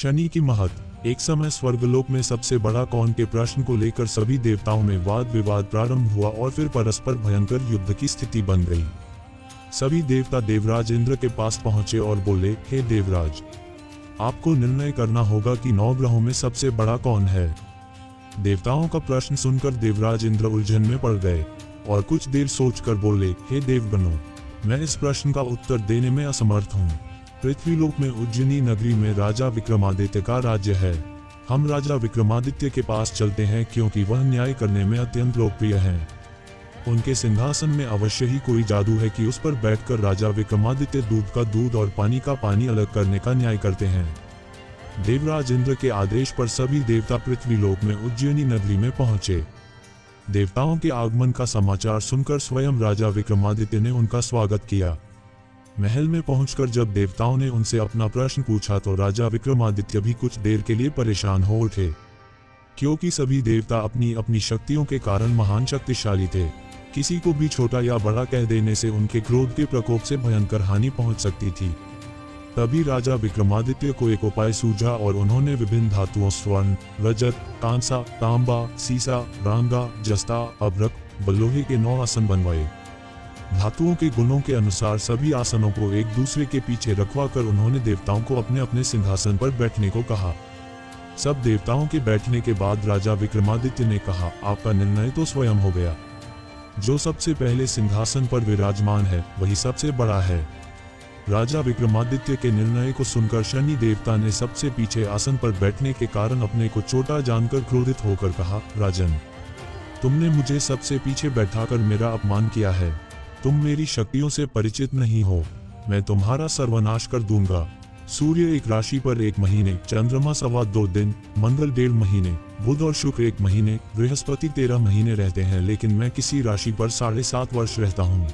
शनि की महत्व। एक समय स्वर्गलोक में सबसे बड़ा कौन के प्रश्न को लेकर सभी देवताओं में वाद विवाद प्रारंभ हुआ और फिर परस्पर भयंकर युद्ध की स्थिति बन गई। सभी देवता देवराज इंद्र के पास पहुंचे और बोले, हे देवराज, आपको निर्णय करना होगा कि 9 ग्रहों में सबसे बड़ा कौन है। देवताओं का प्रश्न सुनकर देवराज इंद्र उलझन में पड़ गए और कुछ देर सोचकर बोले, हे देवगणों, मैं इस प्रश्न का उत्तर देने में असमर्थ हूँ। पृथ्वीलोक में उज्जैनी नगरी में राजा विक्रमादित्य का राज्य है। हम राजा विक्रमादित्य के पास चलते हैं क्योंकि वह न्याय करने में अत्यंत लोकप्रिय हैं। उनके सिंहासन में अवश्य ही कोई जादू है कि उस पर बैठकर राजा विक्रमादित्य दूध का दूध और पानी का पानी अलग करने का न्याय करते हैं। देवराज इंद्र के आदेश पर सभी देवता पृथ्वीलोक में उज्जैनी नगरी में पहुंचे। देवताओं के आगमन का समाचार सुनकर स्वयं राजा विक्रमादित्य ने उनका स्वागत किया। महल में पहुंचकर जब देवताओं ने उनसे अपना प्रश्न पूछा तो राजा विक्रमादित्य भी कुछ देर के लिए परेशान हो उठे, क्योंकि सभी देवता अपनी अपनी शक्तियों के कारण महान शक्तिशाली थे। किसी को भी छोटा या बड़ा कह देने से उनके क्रोध के प्रकोप से भयंकर हानि पहुंच सकती थी। तभी राजा विक्रमादित्य को एक उपाय सूझा और उन्होंने विभिन्न धातुओं स्वर्ण, रजत, कांसा, तांबा, सीसा, रांगा, जस्ता, अभ्रक, बलोहे के 9 आसन बनवाए। धातुओं के गुणों के अनुसार सभी आसनों को एक दूसरे के पीछे रखवाकर उन्होंने देवताओं को अपने अपने सिंहासन पर बैठने को कहा। सब देवताओं के बैठने के बाद राजा विक्रमादित्य ने कहा, आपका निर्णय तो स्वयं हो गया। जो सबसे पहले सिंहासन पर विराजमान है वही सबसे बड़ा है। राजा विक्रमादित्य के निर्णय को सुनकर शनि देवता ने सबसे पीछे आसन पर बैठने के कारण अपने को छोटा जानकर क्रोधित होकर कहा, राजन, तुमने मुझे सबसे पीछे बैठाकर मेरा अपमान किया है। तुम मेरी शक्तियों से परिचित नहीं हो। मैं तुम्हारा सर्वनाश कर दूंगा। सूर्य एक राशि पर 1 महीने, चंद्रमा 2.25 दिन, मंगल 1.5 महीने, बुध और शुक्र 1 महीने, बृहस्पति 13 महीने रहते हैं, लेकिन मैं किसी राशि पर 7.5 वर्ष रहता हूँ।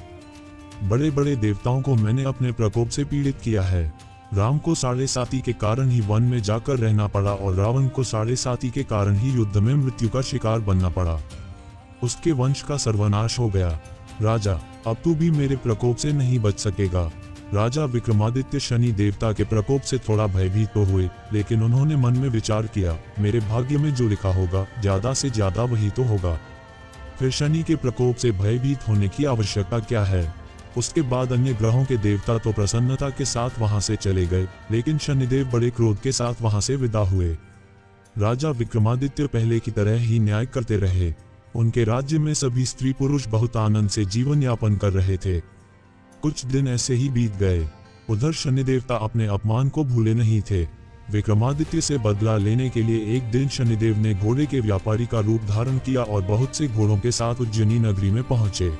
बड़े बड़े देवताओं को मैंने अपने प्रकोप से पीड़ित किया है। राम को 7.5 के कारण ही वन में जाकर रहना पड़ा और रावण को 7.5 के कारण ही युद्ध में मृत्यु का शिकार बनना पड़ा। उसके वंश का सर्वनाश हो गया। राजा, अब तू भी मेरे प्रकोप से नहीं बच सकेगा। राजा विक्रमादित्य शनि देवता के प्रकोप से थोड़ा भयभीत तो हुए, लेकिन उन्होंने मन में विचार किया, मेरे भाग्य में जो लिखा होगा ज्यादा से ज्यादा वही तो होगा। फिर शनि के प्रकोप से भयभीत होने की आवश्यकता क्या है। उसके बाद अन्य ग्रहों के देवता तो प्रसन्नता के साथ वहां से चले गए, लेकिन शनिदेव बड़े क्रोध के साथ वहां से विदा हुए। राजा विक्रमादित्य पहले की तरह ही न्याय करते रहे। उनके राज्य में सभी स्त्री पुरुष बहुत आनंद से जीवन यापन कर रहे थे। कुछ दिन ऐसे ही बीत गए। उधर शनि देवता अपने अपमान को भूले नहीं थे। विक्रमादित्य से बदला लेने के लिए एक दिन शनिदेव ने घोड़े के व्यापारी का रूप धारण किया और बहुत से घोड़ों के साथ उज्जैनी नगरी में पहुंचे।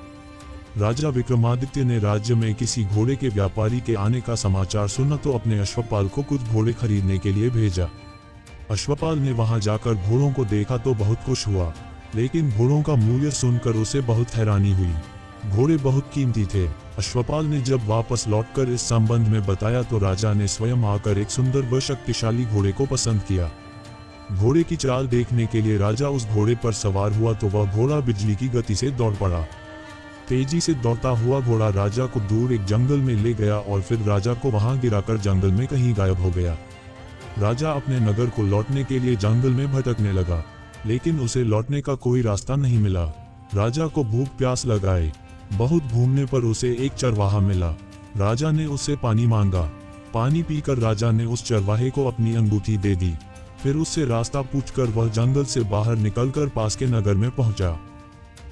राजा विक्रमादित्य ने राज्य में किसी घोड़े के व्यापारी के आने का समाचार सुना तो अपने अश्वपाल को कुछ घोड़े खरीदने के लिए भेजा। अश्वपाल ने वहां जाकर घोड़ों को देखा तो बहुत खुश हुआ, लेकिन घोड़ों का मूल्य सुनकर उसे बहुत हैरानी हुई। घोड़े बहुत कीमती थे। अश्वपाल ने जब वापस लौटकर इस संबंध में बताया तो राजा ने स्वयं आकर एक सुंदर व शक्तिशाली घोड़े को पसंद किया। घोड़े की चाल देखने के लिए राजा उस घोड़े पर सवार हुआ तो वह घोड़ा बिजली की गति से दौड़ पड़ा। तेजी से दौड़ता हुआ घोड़ा राजा को दूर एक जंगल में ले गया और फिर राजा को वहां गिराकर जंगल में कहीं गायब हो गया। राजा अपने नगर को लौटने के लिए जंगल में भटकने लगा, लेकिन उसे लौटने का कोई रास्ता नहीं मिला। राजा को भूख प्यास लगाए। बहुत घूमने पर उसे एक चरवाहा मिला। राजा ने उससे पानी मांगा। पानी पीकर राजा ने उस चरवाहे को अपनी अंगूठी दे दी। फिर उससे रास्ता पूछकर वह जंगल से बाहर निकलकर पास के नगर में पहुंचा।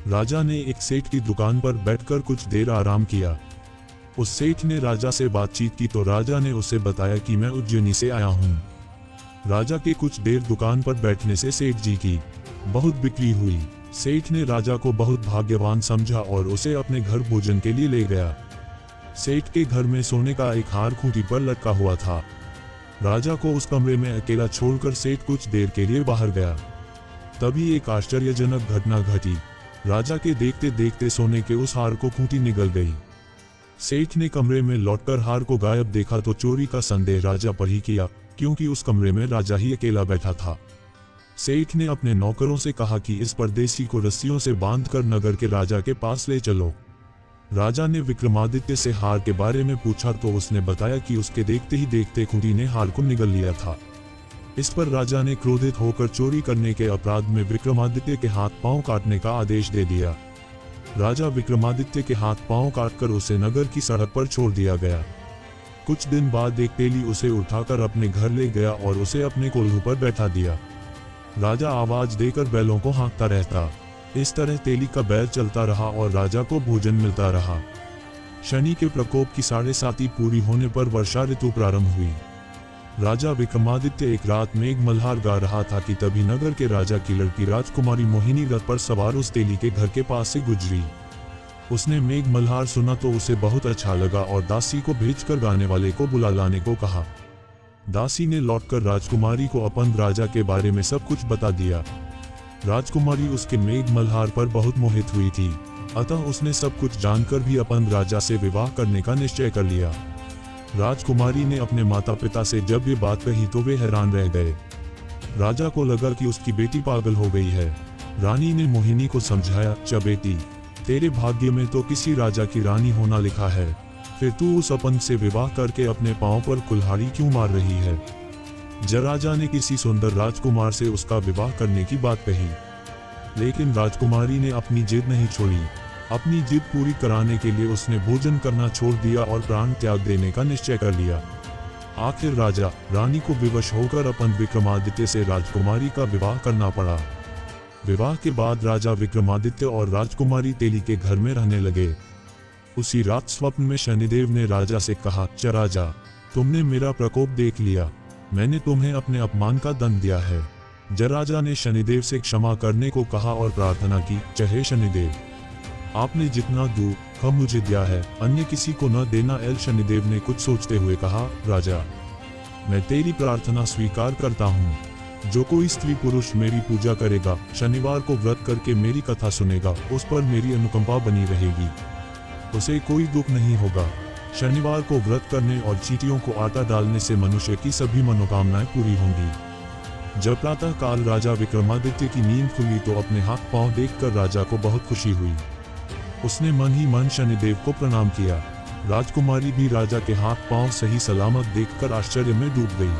राजा ने एक सेठ की दुकान पर बैठकर कुछ देर आराम किया। उस सेठ ने राजा से बातचीत की तो राजा ने उसे बताया कि मैं उज्जैनी से आया हूँ। राजा के कुछ देर दुकान पर बैठने से सेठ जी की बहुत बिक्री हुई। सेठ ने राजा को बहुत भाग्यवान समझा और उसे अपने घर भोजन के लिए ले गया। सेठ के घर में सोने का एक हार खूंटी पर लटका हुआ था। राजा को उस कमरे में अकेला छोड़कर सेठ कुछ देर के लिए बाहर गया। तभी एक आश्चर्यजनक घटना घटी। राजा के देखते देखते सोने के उस हार को खूंटी निगल गई। सेठ ने कमरे में लौटकर हार को गायब देखा तो चोरी का संदेह राजा पर ही किया, क्योंकि उस कमरे में राजा ही अकेला बैठा था। सेठ ने अपने नौकरों से कहा कि इस परदेसी को रस्सियों से बांधकर नगर के राजा के पास ले चलो। राजा ने विक्रमादित्य से हार के बारे में पूछा तो उसने बताया कि उसके देखते ही देखते खूंटी ने हार को निगल लिया था। इस पर राजा ने क्रोधित होकर चोरी करने के अपराध में विक्रमादित्य के हाथ पांव काटने का आदेश दे दिया। राजा विक्रमादित्य के हाथ पांव काटकर उसे नगर की सड़क पर छोड़ दिया गया। कुछ दिन बाद एक तेली उसे उठाकर अपने घर ले गया और उसे अपने कोल्हू पर बैठा दिया। राजा आवाज देकर बैलों को हाँकता रहता। इस तरह तेली का बैल चलता रहा और राजा को भोजन मिलता रहा। शनि के प्रकोप की 7.5 पूरी होने पर वर्षा ऋतु प्रारंभ हुई। राजा विक्रमादित्य एक रात मेघ मल्हार गा रहा था कि तभी नगर के राजा की लड़की राजकुमारी मोहिनी रथ पर सवार उस तेली के घर के पास से गुजरी। उसने मेघ मल्हार सुना तो उसे बहुत अच्छा लगा और दासी को भेजकर गाने वाले को बुला लाने को कहा। दासी ने लौटकर राजकुमारी को अपन राजा के बारे में सब कुछ बता दिया। राजकुमारी उसके मेघ मल्हार पर बहुत मोहित हुई थी, अतः उसने सब कुछ जानकर भी अपन राजा से विवाह करने का निश्चय कर लिया। राजकुमारी ने अपने माता पिता से जब ये बात कही तो वे हैरान रह गए। राजा को लगा कि उसकी बेटी पागल हो गई है। रानी ने मोहिनी को समझाया, च बेटी, तेरे भाग्य में तो किसी राजा की रानी होना लिखा है, फिर तू उस अपन से विवाह करके अपने पांव पर कुल्हाड़ी क्यों मार रही है। राजा ने किसी सुंदर राजकुमार से उसका विवाह करने की बात कही, लेकिन राजकुमारी ने अपनी जिद नहीं छोड़ी। अपनी जिद पूरी कराने के लिए उसने भोजन करना छोड़ दिया और प्राण त्याग देने का निश्चय कर लिया। आखिर राजा रानी को विवश होकर अपन विक्रमादित्य से राजकुमारी का विवाह करना पड़ा। विवाह के बाद राजा विक्रमादित्य और राजकुमारी तेली के घर में रहने लगे। उसी रात स्वप्न में शनिदेव ने राजा से कहा, च राजा, तुमने मेरा प्रकोप देख लिया, मैंने तुम्हें अपने अपमान का दंड दिया है। राजा ने शनिदेव से क्षमा करने को कहा और प्रार्थना की, हे शनिदेव, आपने जितना दुख मुझे दिया है अन्य किसी को न देना। शनिदेव ने कुछ सोचते हुए कहा, राजा, मैं तेरी प्रार्थना स्वीकार करता हूँ। जो कोई स्त्री पुरुष मेरी पूजा करेगा, शनिवार को व्रत करके मेरी कथा सुनेगा, उस पर मेरी अनुकंपा बनी रहेगी, उसे कोई दुख नहीं होगा। शनिवार को व्रत करने और चींटियों को आटा डालने से मनुष्य की सभी मनोकामनाएं पूरी होंगी। जब प्रातः काल राजा विक्रमादित्य की नींद खुली तो अपने हाथ पांव देखकर राजा को बहुत खुशी हुई। उसने मन ही मन शनिदेव को प्रणाम किया। राजकुमारी भी राजा के हाथ पांव सही सलामत देखकर आश्चर्य में डूब गई।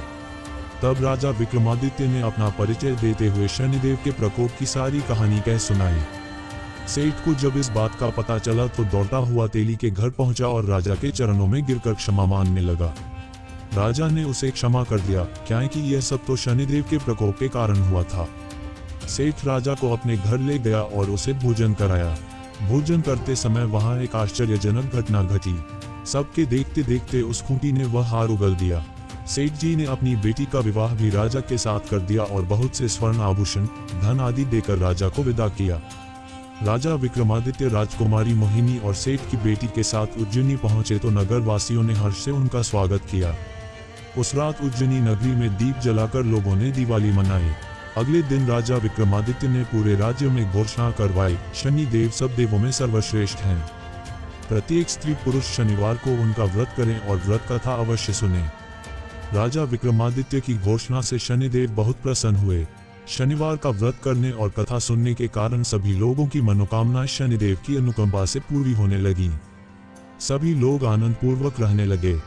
तब राजा विक्रमादित्य ने अपना परिचय देते हुए शनिदेव के प्रकोप की सारी कहानी कह सुनाई। सेठ को जब इस बात का पता चला तो दौड़ता हुआ तेली के घर पहुंचा और राजा के चरणों में गिरकर क्षमा मांगने लगा। राजा ने उसे क्षमा कर दिया, क्योंकि यह सब तो शनिदेव के प्रकोप के कारण हुआ था। सेठ राजा को अपने घर ले गया और उसे भोजन कराया। भोजन करते समय वहां एक आश्चर्यजनक घटना घटी। सबके देखते देखते उस खूंटी ने वह हार उगल दिया। सेठ जी ने अपनी बेटी का विवाह भी राजा के साथ कर दिया और बहुत से स्वर्ण आभूषण, धन आदि देकर राजा को विदा किया। राजा विक्रमादित्य राजकुमारी मोहिनी और सेठ की बेटी के साथ उज्जैनी पहुंचे तो नगर वासियों ने हर्ष से उनका स्वागत किया। उस रात उज्जैनी नगरी में दीप जलाकर लोगों ने दिवाली मनाई। अगले दिन राजा विक्रमादित्य ने पूरे राज्य में घोषणा करवाई, शनि देव सब देवों में सर्वश्रेष्ठ हैं। प्रत्येक स्त्री पुरुष शनिवार को उनका व्रत करें और व्रत कथा अवश्य सुने। राजा विक्रमादित्य की घोषणा से शनिदेव बहुत प्रसन्न हुए। शनिवार का व्रत करने और कथा सुनने के कारण सभी लोगों की मनोकामनाएं शनिदेव की अनुकंपा से पूरी होने लगी। सभी लोग आनंद पूर्वक रहने लगे।